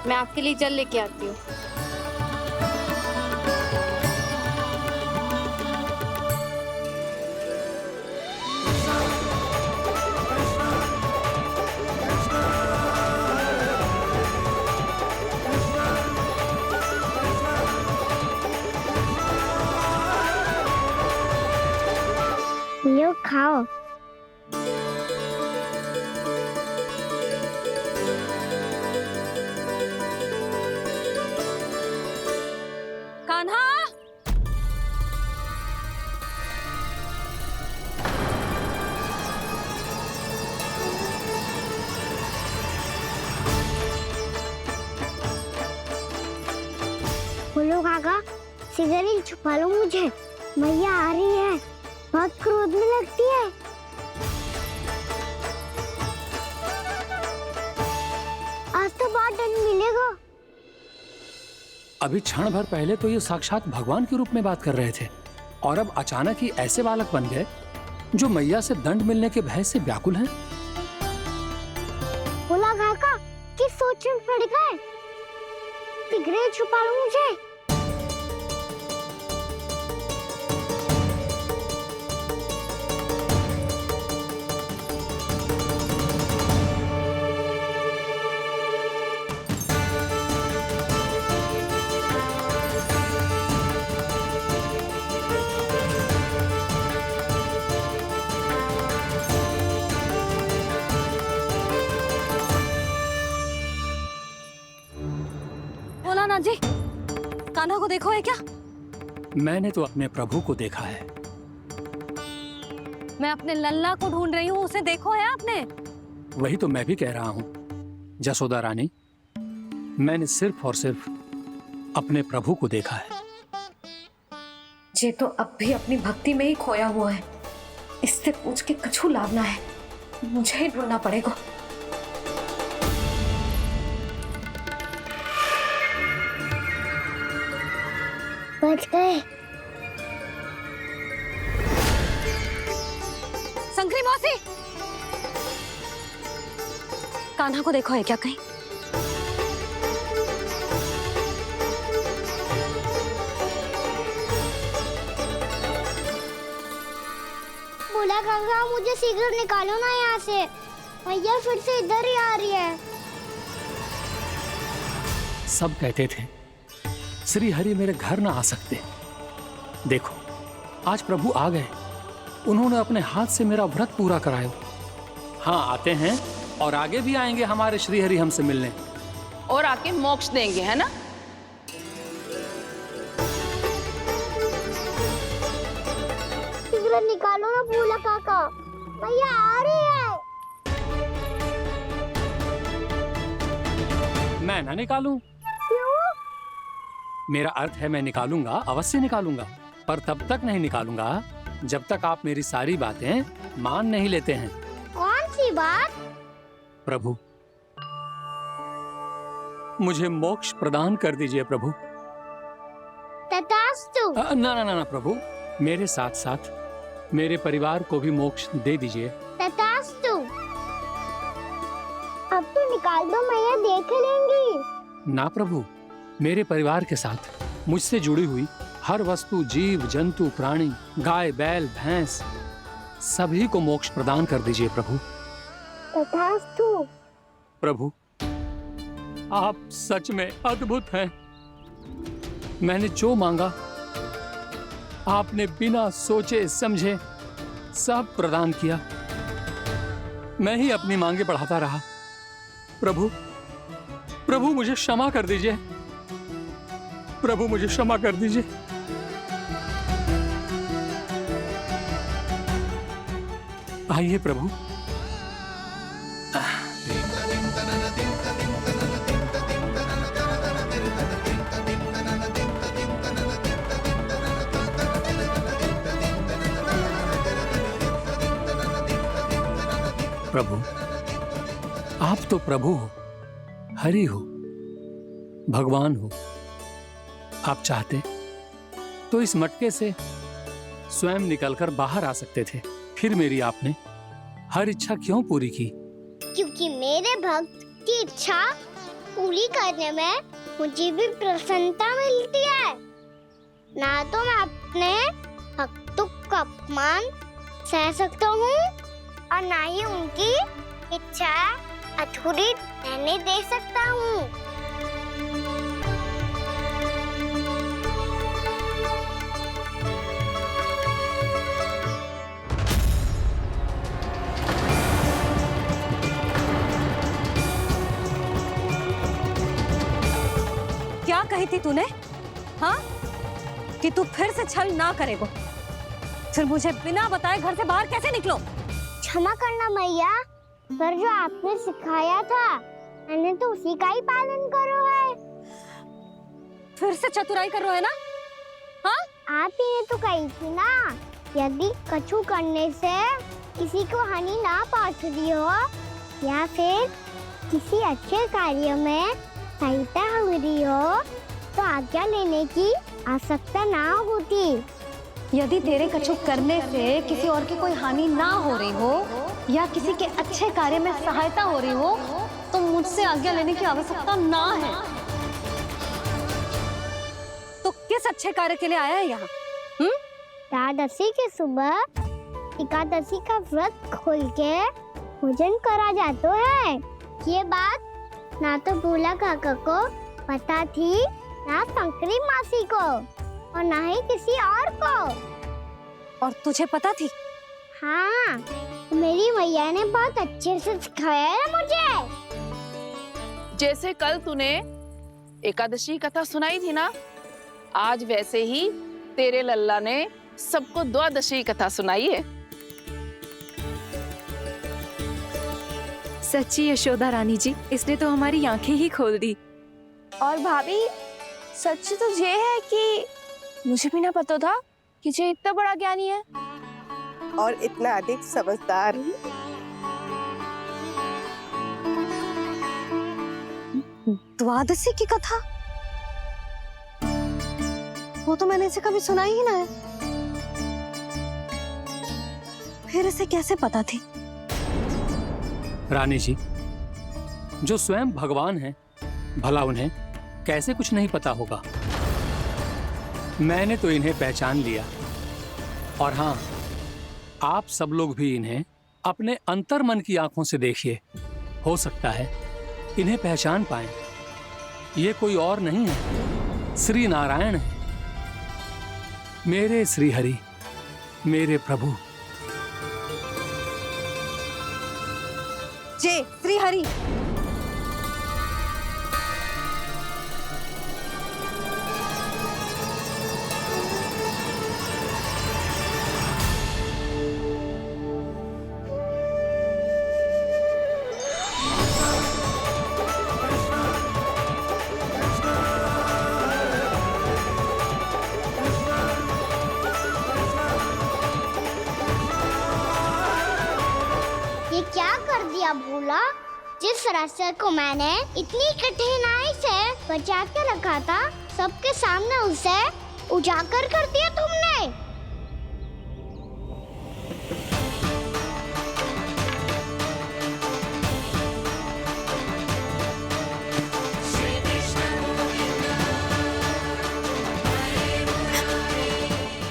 मैं आपके लिए जल लेके आती हूँ। ये खाओ। कान्हा, बोलो काका, सिगरेट छुपा लो मुझे, मैया आ रही है, बहुत क्रोध में लगती है। आज तो बहुत दंड मिलेगा। अभी क्षण भर पहले तो ये साक्षात भगवान के रूप में बात कर रहे थे और अब अचानक ही ऐसे बालक बन गए जो मैया से दंड मिलने के भय से व्याकुल हैं। बोला काका, किस सोच में पड़ गए? सिगरेट छुपा लो मुझे। बोला ना जी, कान्हा को देखो है क्या? मैंने तो अपने प्रभु को देखा है। मैं अपने लल्ला को ढूंढ रही हूँ, उसे देखो है आपने? वही तो मैं भी कह रहा हूँ जसोदा रानी, मैंने सिर्फ और सिर्फ अपने प्रभु को देखा है। ये तो अब भी अपनी भक्ति में ही खोया हुआ है। इससे पूछ के कछु लाभ ना है, मुझे ही ढूंढना पड़ेगा। बच गए। संकरी मौसी, कान्हा को देखो है क्या कहीं? बोला काका, मुझे सिगरेट निकालो ना यहाँ से, मैया फिर से इधर ही आ रही है। सब कहते थे श्री हरि मेरे घर ना आ सकते। देखो आज प्रभु आ गए, उन्होंने अपने हाथ से मेरा व्रत पूरा कराया। हाँ आते हैं और आगे भी आएंगे हमारे श्री हरि हमसे मिलने और आके मोक्ष देंगे, है ना? सिगरेट निकालो ना बोला काका, मैया आ रही है। मैं ना निकालूं? क्यों? मेरा अर्थ है मैं निकालूंगा, अवश्य निकालूंगा, पर तब तक नहीं निकालूंगा जब तक आप मेरी सारी बातें मान नहीं लेते हैं। कौन सी बात? प्रभु, मुझे मोक्ष प्रदान कर दीजिए प्रभु। तथास्तु। ना ना ना ना प्रभु, मेरे साथ साथ मेरे परिवार को भी मोक्ष दे दीजिए। तथास्तु। अब तो निकाल दो, मैया देख लेंगी। ना प्रभु, मेरे परिवार के साथ मुझसे जुड़ी हुई हर वस्तु, जीव जंतु, प्राणी, गाय बैल भैंस, सभी को मोक्ष प्रदान कर दीजिए प्रभु। तथास्तु। प्रभु, आप सच में अद्भुत हैं। मैंने जो मांगा आपने बिना सोचे समझे सब प्रदान किया। मैं ही अपनी मांगे बढ़ाता रहा। प्रभु, प्रभु मुझे क्षमा कर दीजिए। प्रभु मुझे क्षमा कर दीजिए। आइए प्रभु। प्रभु, आप तो प्रभु हो, हरि हो, भगवान हो। आप चाहते तो इस मटके से स्वयं निकलकर बाहर आ सकते थे, फिर मेरी आपने हर इच्छा क्यों पूरी की? क्योंकि मेरे भक्त की इच्छा पूरी करने में मुझे भी प्रसन्नता मिलती है। ना तो मैं अपने भक्तों का अपमान सह सकता हूँ और ना ही उनकी इच्छा अधूरी रहने दे सकता हूँ। क्या कही थी तूने? हाँ, कि तू फिर से छल ना करेगा। फिर मुझे बिना बताए घर से बाहर कैसे निकलो? क्षमा करना मैया, पर जो आपने सिखाया था मैंने तो उसी का ही पालन करो है। फिर से चतुराई कर रहे हो है ना? हाँ, आप ही ने तो कही थी ना, यदि कछु करने से किसी को हानि ना पहुंच रही हो या फिर किसी अच्छे कार्य में सहायता हो रही हो तो आज्ञा लेने की आवश्यकता ना होती। यदि तेरे कछु करने से किसी और की कोई हानि ना हो रही हो या किसी के अच्छे कार्य में सहायता हो रही हो तो मुझसे आज्ञा लेने की आवश्यकता ना है। तो किस अच्छे कार्य के लिए आया है यहाँ? एकादशी के सुबह एकादशी का व्रत खोल के भोजन करा जाता है। ये बात ना तो भोला काका को पता थी, ना शंकरी मासी को और ना ही किसी और को। और तुझे पता थी? हाँ, मेरी मैया ने बहुत अच्छे से सिखाया है मुझे। जैसे कल तूने एकादशी कथा सुनाई थी ना, आज वैसे ही तेरे लल्ला ने सबको द्वादशी कथा सुनाई है। सच्ची यशोदा रानी जी, इसने तो हमारी आंखें ही खोल दी। और भाभी, सच तो ये है कि मुझे भी ना पता था कि ये इतना बड़ा ज्ञानी है और इतना अधिक समझदार। द्वादशी की कथा? वो तो मैंने इसे कभी सुना ही ना है। फिर इसे कैसे पता थी? रानी जी, जो स्वयं भगवान हैं, भला उन्हें कैसे कुछ नहीं पता होगा। मैंने तो इन्हें पहचान लिया, और हाँ, आप सब लोग भी इन्हें अपने अंतर मन की आंखों से देखिए। हो सकता है इन्हें पहचान पाएं। ये कोई और नहीं है, श्री नारायण है, मेरे श्री हरि, मेरे प्रभु। जय श्री हरि। ये क्या कर दिया भोला? जिस रास्ते को मैंने इतनी कठिनाई से बचा के रखा था, सबके सामने उसे उजागर कर दिया तुमने।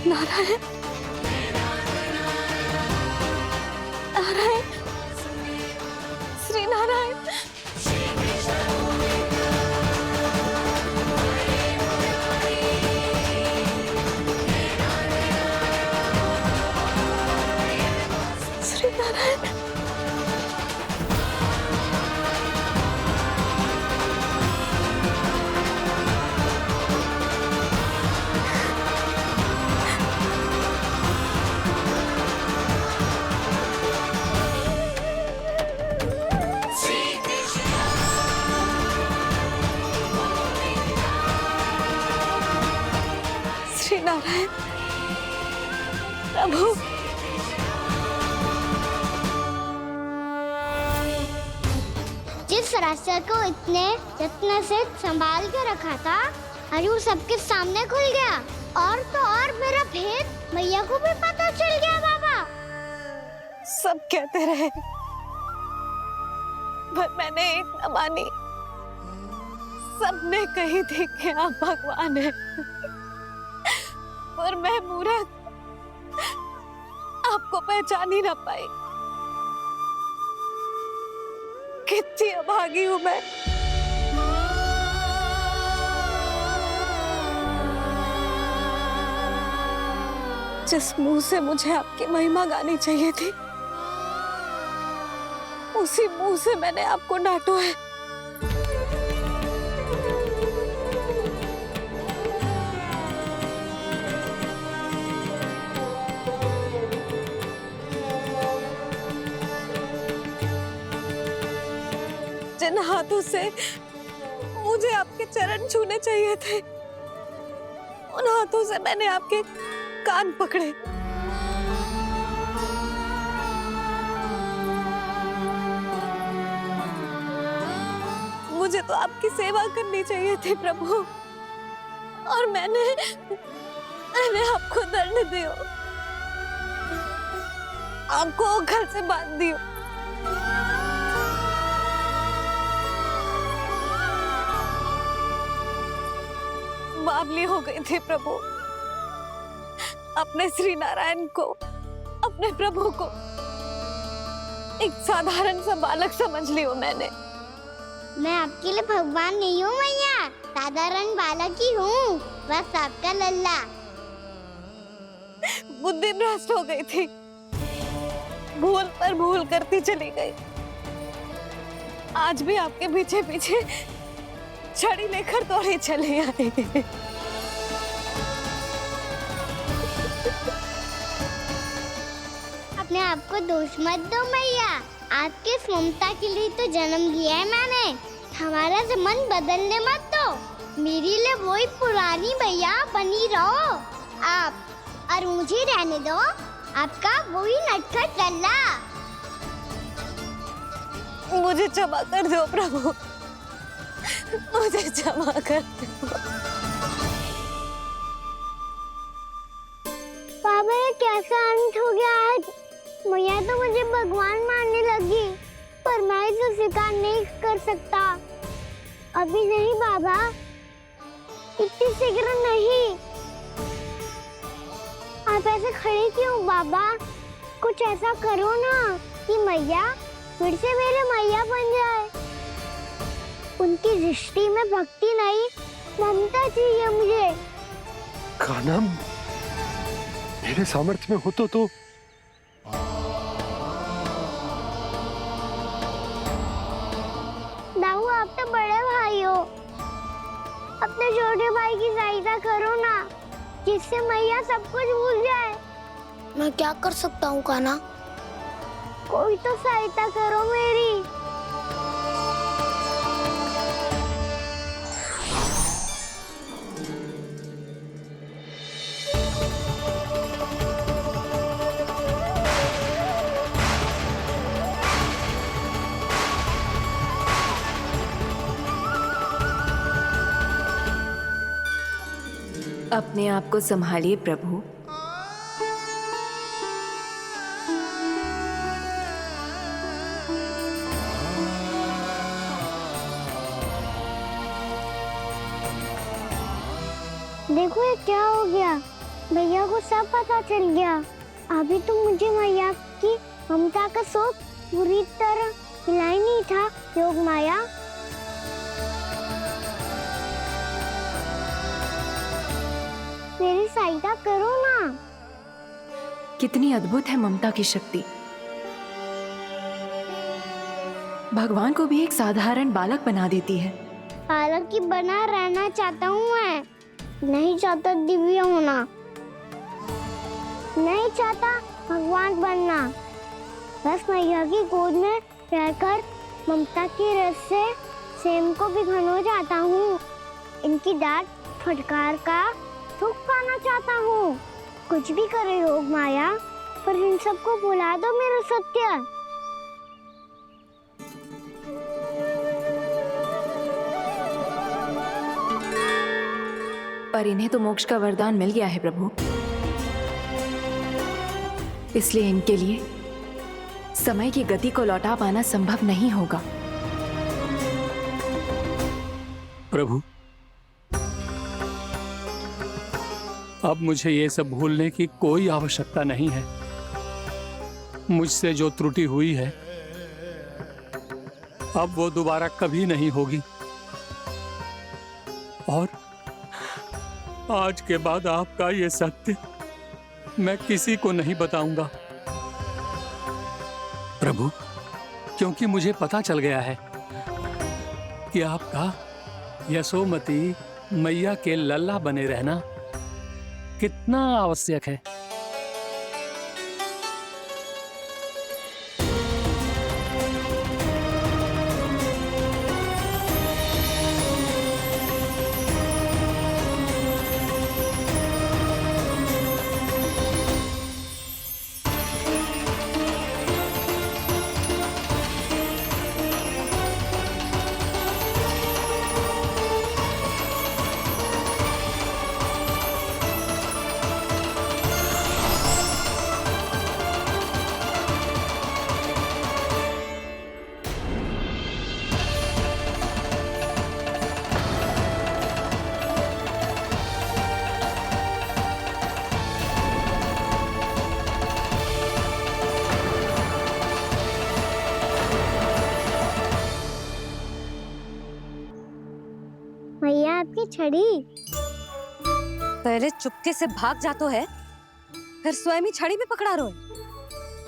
नारायण, नारायण, श्री नारायण। श्री नारायण। श्री नारायण प्रभु। जिस रास्ते को इतने यत्न से संभाल के रखा था, आज वो सबके सामने खुल गया। और तो और मेरा भेद मैया को भी पता चल गया बाबा। सब कहते रहे, पर मैंने एक न मानी। सबने कही थी कि आप भगवान हैं, पर मैं मूर्ख आपको पहचान ही ना पाई। कितनी अभागी हूं मैं। जिस मुंह से मुझे आपकी महिमा गानी चाहिए थी, उसी मुंह से मैंने आपको डांटो है। जिन हाथों से मुझे आपके चरण छूने चाहिए थे, उन हाथों से मैंने आपके कान पकड़े। मुझे तो आपकी सेवा करनी चाहिए थी प्रभु, और मैंने आपको दंड दियो, आपको घर से बांध दियो। बावली हो गई थी प्रभु। अपने श्री नारायण को, अपने प्रभु को एक साधारण सा बालक समझ लियो मैंने। मैं आपके लिए भगवान नहीं हूँ मैया, साधारण बालक ही हूँ, बस आपका लल्ला। बुद्धि भ्रष्ट हो गई थी, भूल पर भूल करती चली गई। आज भी आपके पीछे पीछे छड़ी लेकर दौड़े चले आए। अपने आप को दोष मत दो मैया, आपके ममता के लिए तो जन्म लिया है मैंने। हमारा से मन बदलने मत दो, मेरे लिए वही पुरानी मैया बनी रहो आप, और मुझे रहने दो आपका वही नटखट लल्ला। मुझे क्षमा कर दो प्रभु, मुझे क्षमा कर दो। बाबा ये कैसा अंत हो गया आज? मैया तो मुझे भगवान मानने लगी, पर मैं इसे स्वीकार नहीं कर सकता। अभी नहीं बाबा, इतनी शीघ्र नहीं। आप ऐसे खड़े क्यों बाबा? कुछ ऐसा करो ना कि मैया फिर से मेरे मैया बन जाए। उनकी दृष्टि में भक्ति नहीं, ममता चाहिए मुझे। कान्हा, मेरे सामर्थ्य में हो तो दाऊ, आप तो बड़े भाई हो, अपने छोटे भाई की सहायता करो ना, जिससे मैया सब कुछ भूल जाए। मैं क्या कर सकता हूँ कान्हा? कोई तो सहायता करो मेरी। अपने आप को संभालिए प्रभु। देखो ये क्या हो गया, भैया को सब पता चल गया। अभी तो मुझे मैया की ममता का शौक पूरी तरह मिला ही नहीं था। योग माया, मेरी सहायता करो ना। कितनी अद्भुत है ममता की शक्ति। भगवान को भी एक साधारण बालक बना देती है। बालक की बना रहना चाहता हूँ मैं, नहीं चाहता दिव्य होना, नहीं चाहता भगवान बनना। बस मैया की गोद में रहकर ममता की रस से सेम को भी घनो चाहता हूँ। इनकी डांट फटकार का सुख पाना चाहता हूँ। कुछ भी करे योग माया, पर इन सबको भुला दो मेरा सत्य। पर इन्हें तो मोक्ष का वरदान मिल गया है प्रभु, इसलिए इनके लिए समय की गति को लौटा पाना संभव नहीं होगा। प्रभु, अब मुझे ये सब भूलने की कोई आवश्यकता नहीं है। मुझसे जो त्रुटि हुई है अब वो दोबारा कभी नहीं होगी, और आज के बाद आपका ये सत्य मैं किसी को नहीं बताऊंगा प्रभु, क्योंकि मुझे पता चल गया है कि आपका यशोमती मैया के लल्ला बने रहना कितना आवश्यक है। मैया आपकी छड़ी। पहले चुपके से भाग जातो है, फिर स्वयं ही छड़ी भी पकड़ा रो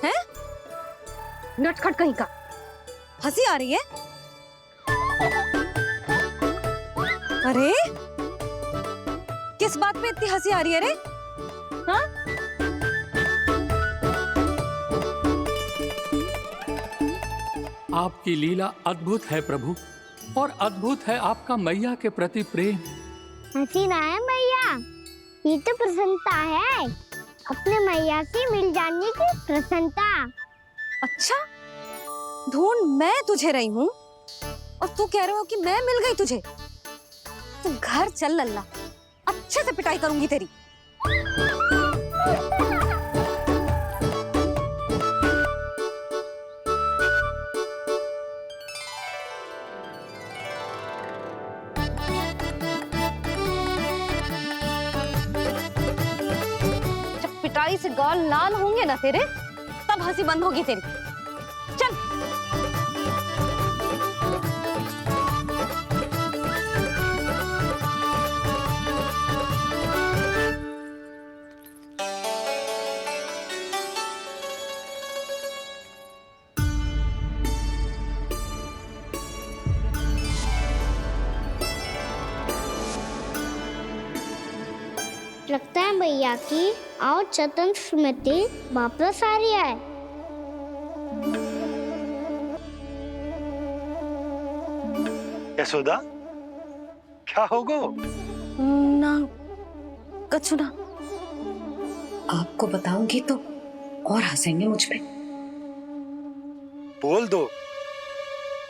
है? नटखट कहीं का। हंसी आ रही है? अरे किस बात पे इतनी हंसी आ रही है रे? हाँ? आपकी लीला अद्भुत है प्रभु, और अद्भुत है आपका मैया के प्रति प्रेम। हंसी ना है मैया, ये तो प्रसन्नता है, अपने मैया से मिल जाने की प्रसन्नता। अच्छा, ढूंढ मैं तुझे रही हूँ और तू कह रहे हो कि मैं मिल गई तुझे। तू घर चल लल्ला, अच्छे से पिटाई करूंगी तेरी। जब पिटाई से गाल लाल होंगे ना तेरे, तब हंसी बंद होगी तेरी। चल। लगता है भैया की और चतन स्मृति वापस आ रही है। यशोदा, क्या होगो? ना कछु ना। आपको बताऊंगी तो और हंसेंगे मुझ पे। बोल दो,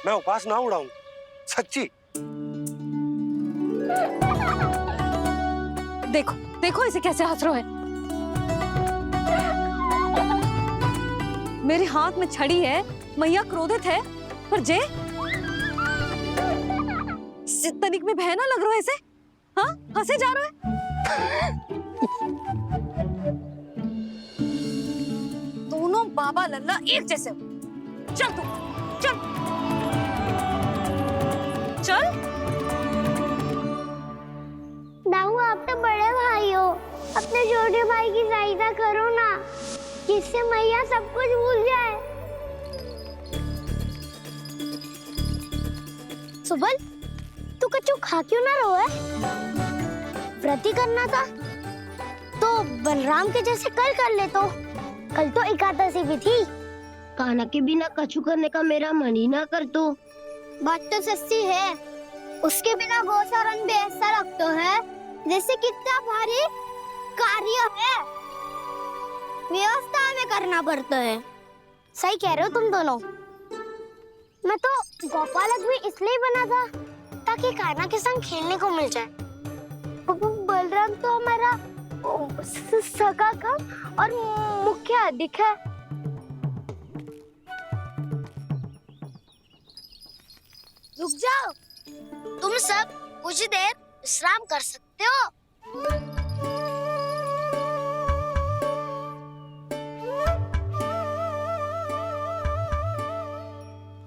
मैं उपास ना उड़ाऊं, सच्ची। देखो देखो इसे कैसे हंस रहा है। मेरे हाथ में छड़ी है, मैया क्रोधित है, पर जे तनिक में भय ना लग रहा है इसे। हाँ, हंसे जा रहा है। दोनों बाबा लल्ला एक जैसे हो। चल तू, चल चल। दाऊ, आप तो बड़े भाई हो, अपने छोटे भाई की सहायता करो ना, जिससे मैया सब कुछ भूल जाए। सुबल, तू कच्चू खा क्यों ना रो है? व्रत ही करना था तो बलराम के जैसे कल कर ले। तो कल तो एकादशी भी थी। कान्हा के बिना कछु करने का मेरा मन ही ना कर। तो बात तो सच्ची है, उसके बिना गोचारण भी ऐसा लगता है जैसे कितना भारी कार्य है, व्यवस्था में करना पड़ता है। सही कह रहे हो तुम दोनों। मैं तो गोपालक भी इसलिए बना था ताकि कान्हा के संग खेलने को मिल जाए। बलराम तो हमारा सगा कम और मुख्य अधिक है। रुक जाओ, तुम सब कुछ देर विश्राम कर सकते हो।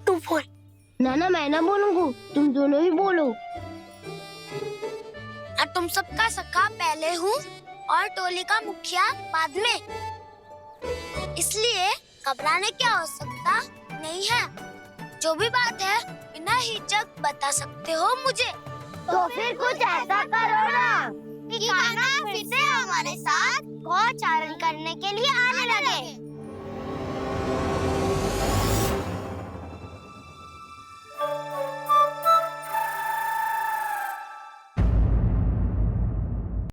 तू बोल। नाना मैं ना बोलूंगा, तुम दोनों ही बोलो। और तुम सबका सखा पहले हूँ और टोली का मुखिया बाद में, इसलिए घबराने की आवश्यकता नहीं है। जो भी बात है बिना हिचक बता सकते हो मुझे। तो फिर कुछ ऐसा करो ना कि कान्हा फिर से हमारे साथ गोचारण करने के लिए आने लगे।